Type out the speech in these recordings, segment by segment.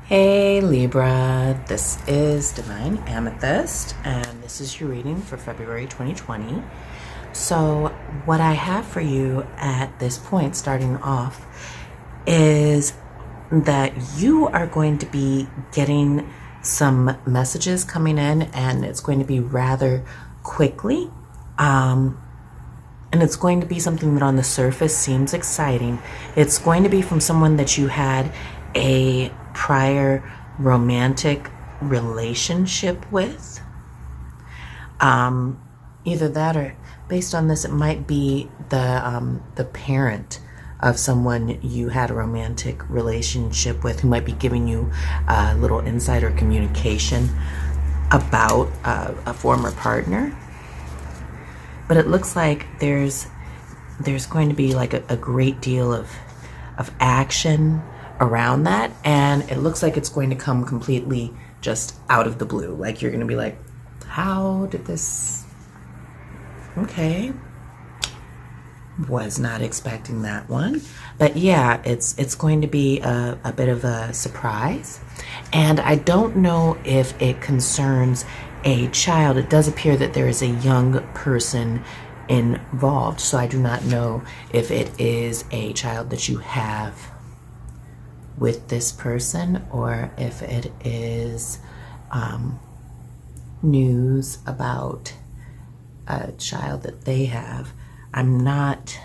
Hey Libra, this is Divine Amethyst, and this is your reading for February 2020. So, what I have for you at this point, starting off, is that you are going to be getting some messages coming in, and it's going to be rather quickly. And it's going to be something that on the surface seems exciting. It's going to be from someone that you had a prior romantic relationship with. Either that, or based on this, it might be the parent of someone you had a romantic relationship with, who might be giving you a little insider communication about a former partner. But it looks like there's going to be like a great deal of action around that, and it looks like it's going to come completely just out of the blue. Like you're going to be like, how did this? Okay, was not expecting that one. But yeah, it's going to be a bit of a surprise, and I don't know if it concerns a child. It does appear that there is a young person involved, so I do not know if it is a child that you have with this person, or if it is news about a child that they have. I'm not.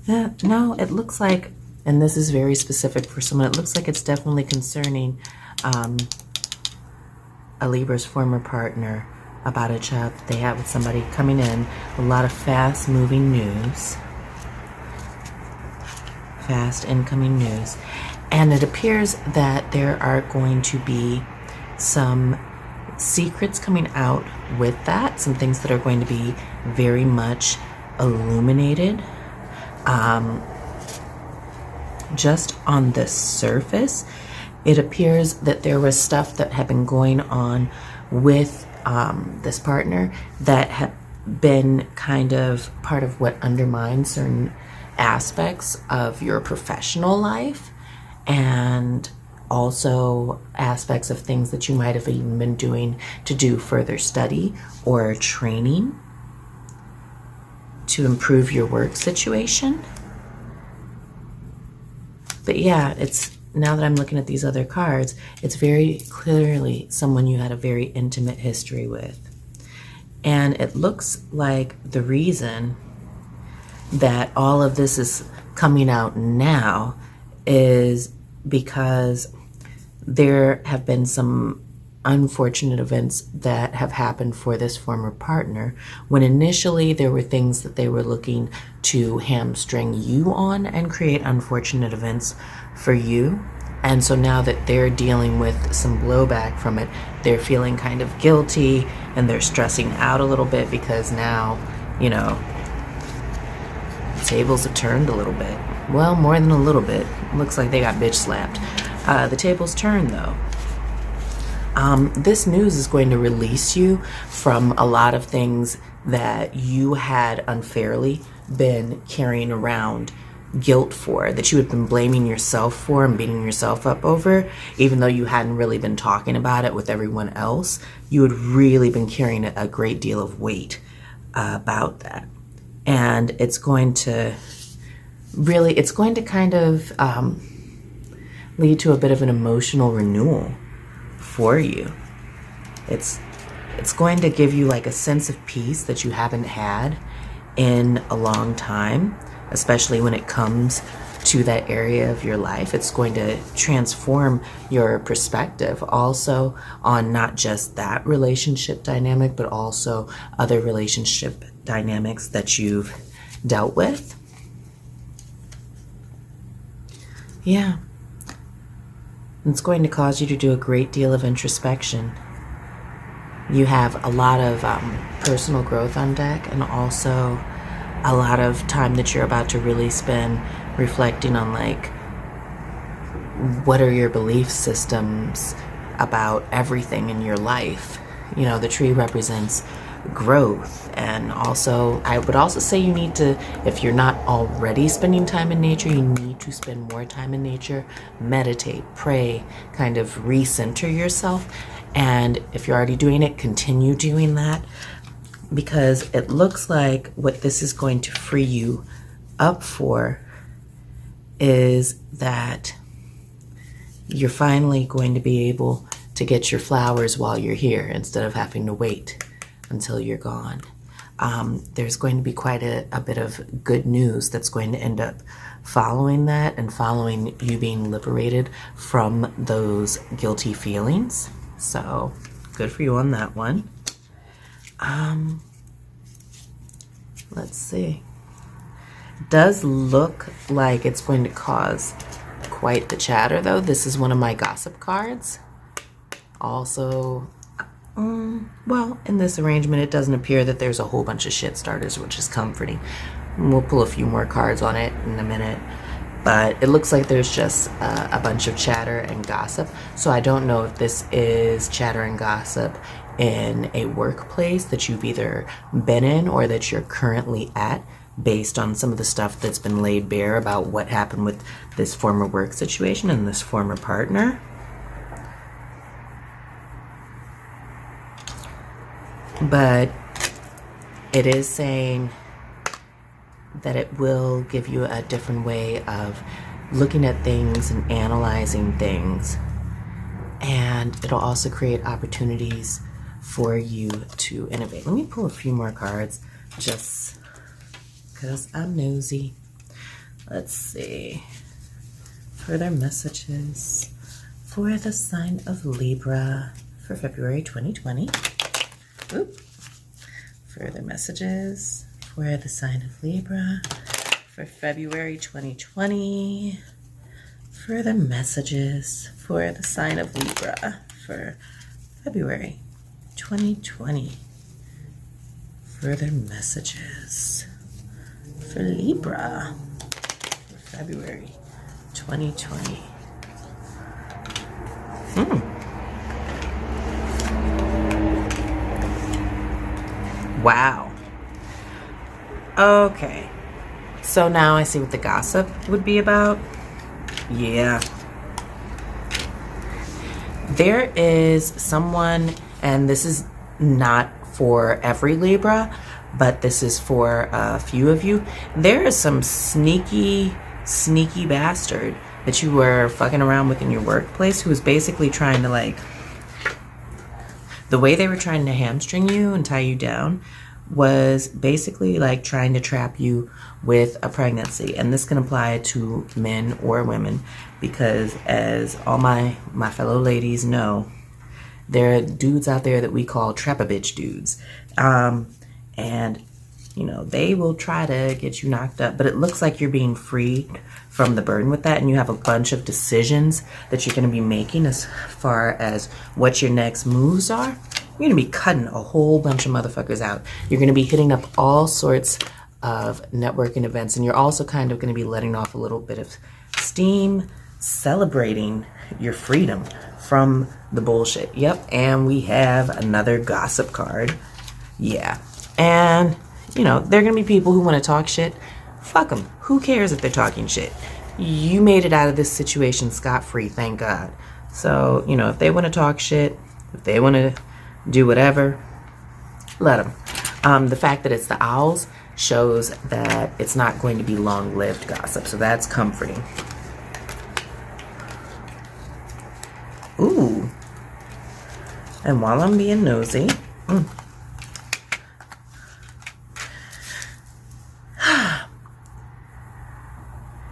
No, it looks like, and this is very specific for someone, it looks like it's definitely concerning a Libra's former partner, about a child that they have with somebody coming in. A lot of fast moving news. Fast incoming news. And it appears that there are going to be some secrets coming out with that. Some things that are going to be very much illuminated. Just on the surface, it appears that there was stuff that had been going on with this partner that had been kind of part of what undermines certain aspects of your professional life, and also aspects of things that you might have even been doing to do further study or training to improve your work situation. But yeah, it's, now that I'm looking at these other cards, it's very clearly someone you had a very intimate history with. And it looks like the reason that all of this is coming out now is because there have been some unfortunate events that have happened for this former partner, when initially there were things that they were looking to hamstring you on and create unfortunate events for you. And so now that they're dealing with some blowback from it, they're feeling kind of guilty, and they're stressing out a little bit because now, you know, the tables have turned a little bit. Well, more than a little bit. Looks like they got bitch slapped. The tables turned though. This news is going to release you from a lot of things that you had unfairly been carrying around guilt for, that you had been blaming yourself for and beating yourself up over, even though you hadn't really been talking about it with everyone else. You had really been carrying a great deal of weight about that. And it's going to really, it's going to kind of lead to a bit of an emotional renewal for you. It's going to give you like a sense of peace that you haven't had in a long time, especially when it comes to that area of your life. It's going to transform your perspective also on not just that relationship dynamic, but also other relationship dynamics that you've dealt with. Yeah. It's going to cause you to do a great deal of introspection. You have a lot of personal growth on deck, and also a lot of time that you're about to really spend reflecting on, like, what are your belief systems about everything in your life. You know, the tree represents growth, and also I would also say you need to, if you're not already spending time in nature, you need to spend more time in nature, meditate, pray, kind of recenter yourself. And if you're already doing it, continue doing that, because it looks like what this is going to free you up for is that you're finally going to be able to get your flowers while you're here instead of having to wait until you're gone. There's going to be quite a bit of good news that's going to end up following that and following you being liberated from those guilty feelings. So good for you on that one. Let's see. Does look like it's going to cause quite the chatter, though. This is one of my gossip cards. Also, well, in this arrangement, it doesn't appear that there's a whole bunch of shit starters, which is comforting. We'll pull a few more cards on it in a minute. But it looks like there's just a bunch of chatter and gossip. So I don't know if this is chatter and gossip in a workplace that you've either been in or that you're currently at, based on some of the stuff that's been laid bare about what happened with this former work situation and this former partner. But it is saying that it will give you a different way of looking at things and analyzing things. And it'll also create opportunities for you to innovate. Let me pull a few more cards just because I'm nosy. Let's see. Further messages for the sign of Libra for February 2020. Oop. Further messages for the sign of Libra for February 2020. Further messages for the sign of Libra for February 2020. Further messages for Libra for February 2020. Wow. Okay. So now I see what the gossip would be about. Yeah. There is someone, and this is not for every Libra, but this is for a few of you. There is some sneaky bastard that you were fucking around with in your workplace who was basically trying to, the way they were trying to hamstring you and tie you down was basically like trying to trap you with a pregnancy. And this can apply to men or women, because as all my fellow ladies know, there are dudes out there that we call trap-a-bitch dudes. And, they will try to get you knocked up. But it looks like you're being freed from the burden with that, and you have a bunch of decisions that you're going to be making as far as what your next moves are. You're going to be cutting a whole bunch of motherfuckers out. You're going to be hitting up all sorts of networking events, and you're also kind of going to be letting off a little bit of steam, celebrating your freedom from the bullshit. Yep, and we have another gossip card. Yeah, and, there are going to be people who want to talk shit. Fuck them. Who cares if they're talking shit? You made it out of this situation scot-free, thank God. So, if they want to talk shit, if they want to do whatever, let them. The fact that it's the owls shows that it's not going to be long-lived gossip, so that's comforting. Ooh. And while I'm being nosy,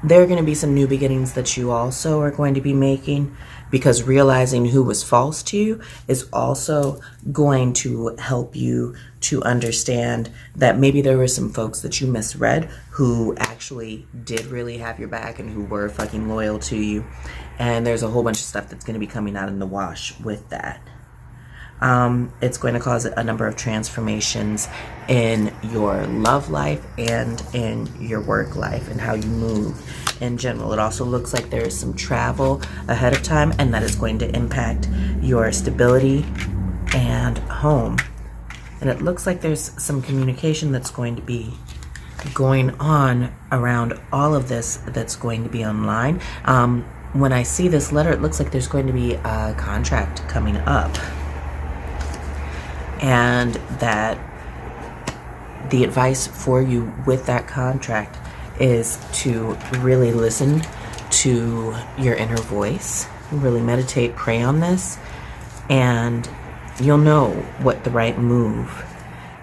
there are going to be some new beginnings that you also are going to be making, because realizing who was false to you is also going to help you to understand that maybe there were some folks that you misread who actually did really have your back and who were fucking loyal to you. And there's a whole bunch of stuff that's going to be coming out in the wash with that. It's going to cause a number of transformations in your love life and in your work life and how you move in general. It also looks like there is some travel ahead of time, and that is going to impact your stability and home. And it looks like there's some communication that's going to be going on around all of this that's going to be online. When I see this letter, it looks like there's going to be a contract coming up, and that the advice for you with that contract is to really listen to your inner voice, really meditate, pray on this, and you'll know what the right move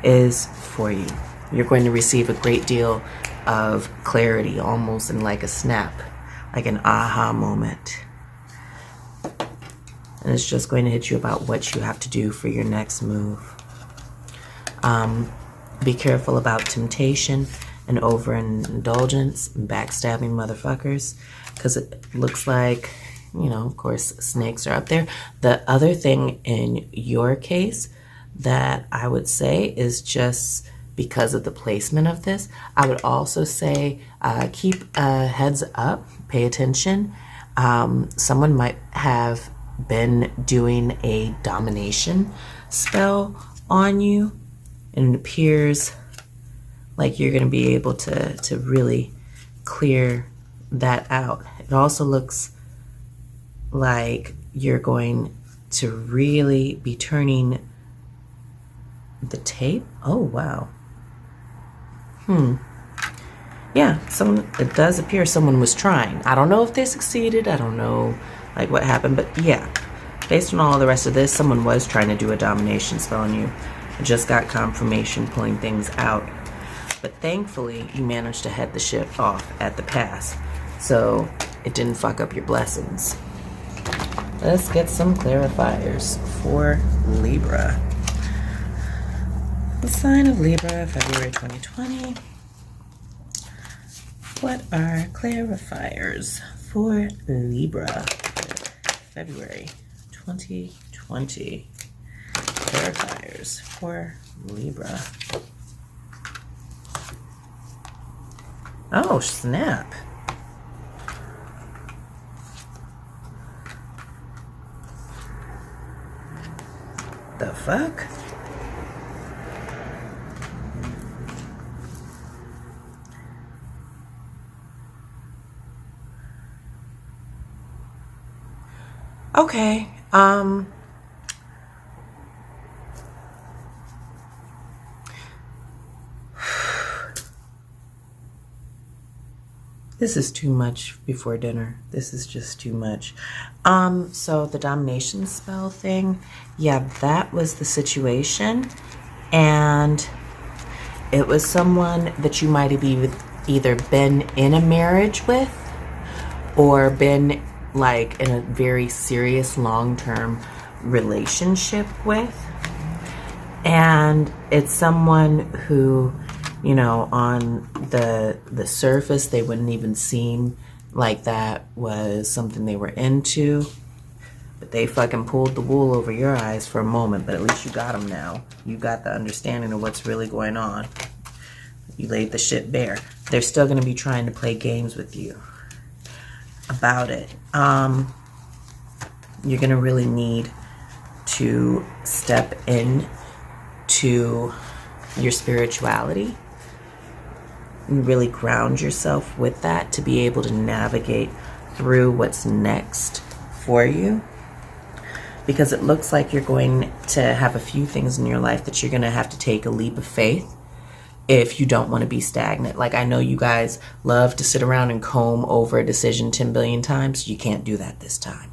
is for you. You're going to receive a great deal of clarity, almost in like a snap, like an aha moment. And it's just going to hit you about what you have to do for your next move. Be careful about temptation and overindulgence and backstabbing motherfuckers, because it looks like, you know, of course, snakes are up there. The other thing in your case that I would say is, just because of the placement of this, I would also say keep heads up, pay attention. Someone might have been doing a domination spell on you, and it appears like you're going to be able to really clear that out. It also looks like you're going to really be turning the tape. Oh, wow. Yeah, it does appear someone was trying. I don't know if they succeeded. I don't know like what happened, but yeah, based on all the rest of this, someone was trying to do a domination spell on you. I just got confirmation pulling things out. But thankfully, you managed to head the ship off at the pass, so it didn't fuck up your blessings. Let's get some clarifiers for Libra. The sign of Libra, February 2020. What are clarifiers for Libra, February 2020? Clarifiers for Libra. Oh, snap. The fuck? Okay, this is too much before dinner. This is just too much. So the domination spell thing, yeah, that was the situation. And it was someone that you might have either been in a marriage with or been like in a very serious long-term relationship with. And it's someone who, you know, on the surface, they wouldn't even seem like that was something they were into. But they fucking pulled the wool over your eyes for a moment, but at least you got them now. You got the understanding of what's really going on. You laid the shit bare. They're still going to be trying to play games with you about it. You're going to really need to step in to your spirituality and really ground yourself with that to be able to navigate through what's next for you. Because it looks like you're going to have a few things in your life that you're going to have to take a leap of faith if you don't want to be stagnant. Like, I know you guys love to sit around and comb over a decision 10 billion times. You can't do that this time.